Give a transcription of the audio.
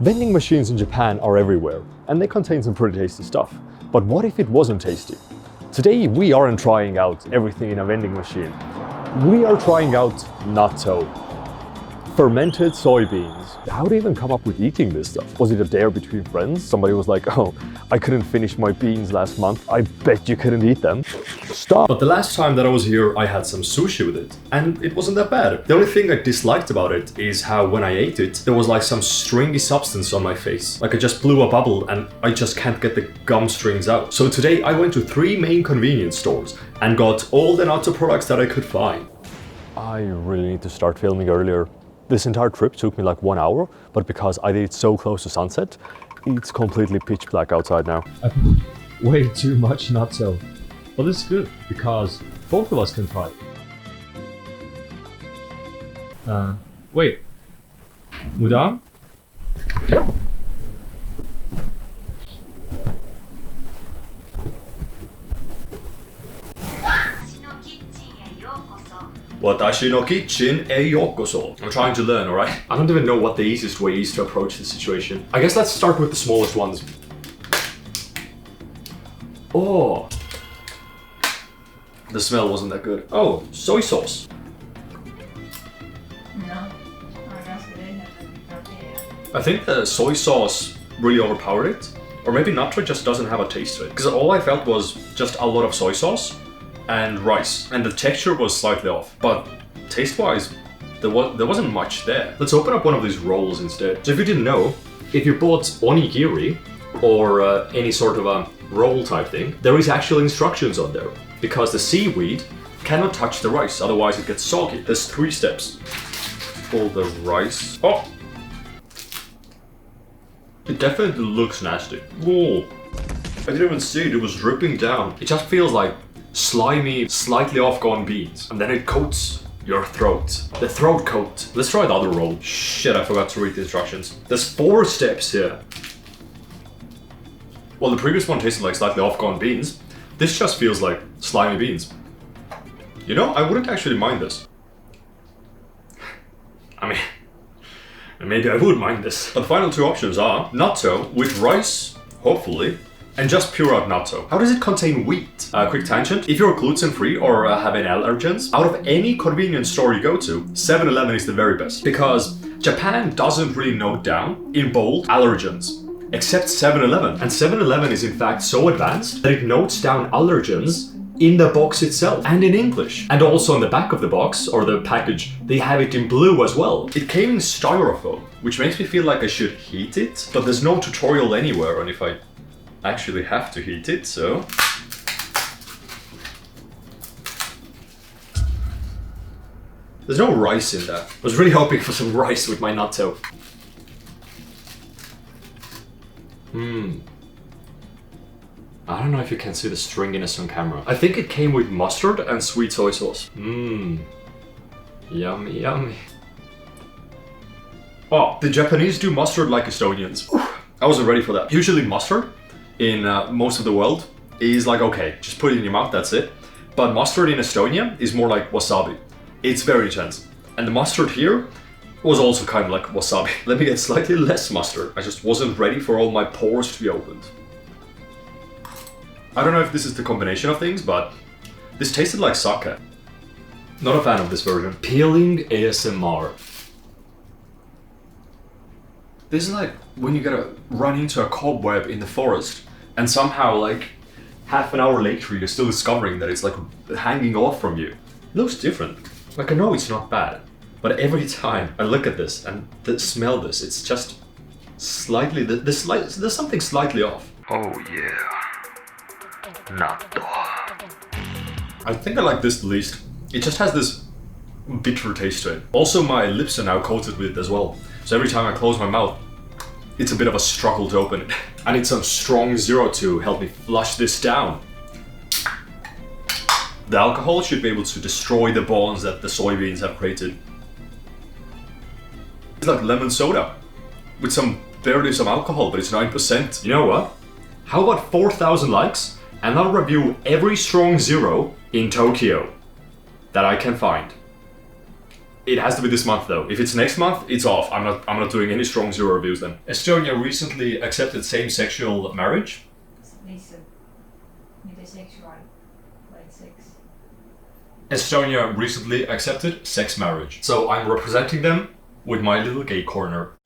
Vending machines in Japan are everywhere, and they contain some pretty tasty stuff. But what if it wasn't tasty? Today we aren't trying out everything in a vending machine. We are trying out natto. Fermented soybeans. How did they even come up with eating this stuff? Was it a dare between friends? Somebody was like, oh, I couldn't finish my beans last month. I bet you couldn't eat them. Stop. But the last time that I was here, I had some sushi with it, and it wasn't that bad. The only thing I disliked about it is how when I ate it, there was like some stringy substance on my face. Like I just blew a bubble and I just can't get the gum strings out. So today I went to 3 main convenience stores and got all the natto products that I could find. I really need to start filming earlier. This entire trip took me like 1 hour, but because I did it so close to sunset, it's completely pitch black outside now. I put way too much natto. But this is good, because both of us can try it. Wait. Mudan? Watashi no kitchen e yokoso. I'm trying to learn, alright? I don't even know what the easiest way is to approach the situation. I guess let's start with the smallest ones. Oh. The smell wasn't that good. Oh, soy sauce. I think the soy sauce really overpowered it. Or maybe natto just doesn't have a taste to it. Because all I felt was just a lot of soy sauce and rice, and the texture was slightly off, but taste-wise, there wasn't much there. Let's open up one of these rolls instead. So if you didn't know, if you bought onigiri or any sort of a roll type thing, there is actual instructions on there, because the seaweed cannot touch the rice, otherwise it gets soggy. There's 3 steps. Pull the rice. Oh! It definitely looks nasty. Whoa! I didn't even see it, it was dripping down. It just feels like slimy, slightly off-gone beans, and then it coats your throat. The throat coat. Let's try the other roll. Shit, I forgot to read the instructions. There's 4 steps here. Well, the previous one tasted like slightly off-gone beans. This just feels like slimy beans. You know, I wouldn't actually mind this. I mean, maybe I would mind this. But the final 2 options are natto with rice, hopefully, and just pure out natto. How does it contain wheat? Quick tangent. If you're gluten-free or have any allergens, out of any convenience store you go to, 7-Eleven is the very best. Because Japan doesn't really note down, in bold, allergens. Except 7-Eleven. And 7-Eleven is in fact so advanced that it notes down allergens in the box itself and in English. And also on the back of the box, or the package, they have it in blue as well. It came in styrofoam, which makes me feel like I should heat it, but there's no tutorial anywhere on if I actually have to heat it, so... There's no rice in that. I was really hoping for some rice with my natto. I don't know if you can see the stringiness on camera. I think it came with mustard and sweet soy sauce. Yummy, yummy. Oh, the Japanese do mustard like Estonians. I wasn't ready for that. Usually mustard in most of the world is like, okay, just put it in your mouth, that's it. But mustard in Estonia is more like wasabi. It's very intense. And the mustard here was also kind of like wasabi. Let me get slightly less mustard. I just wasn't ready for all my pores to be opened. I don't know if this is the combination of things, but this tasted like sake. Not a fan of this version. Peeling ASMR. This is like when you gotta run into a cobweb in the forest and somehow like half an hour later you're still discovering that it's like hanging off from you. It looks different. Like I know it's not bad, but every time I look at this and smell this, it's just slightly, there's something slightly off. Oh yeah. Natto. I think I like this the least. It just has this bitter taste to it. Also my lips are now coated with it as well. So every time I close my mouth, it's a bit of a struggle to open it. I need some strong zero to help me flush this down. The alcohol should be able to destroy the bonds that the soybeans have created. It's like lemon soda with barely some alcohol, but it's 9%. You know what? How about 4,000 likes? And I'll review every strong zero in Tokyo that I can find. It has to be this month though. If it's next month, it's off. I'm not doing any strong zero reviews then. Estonia recently accepted same-sexual marriage. Estonia recently accepted sex marriage. So I'm representing them with my little gay corner.